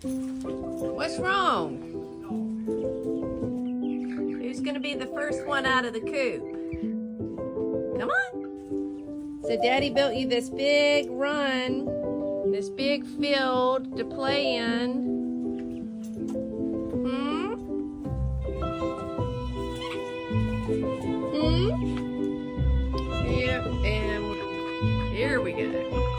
What's wrong? Who's gonna be the first one out of the coop? Come on. So Daddy built you this big run, this big field to play in. Here, and here we go.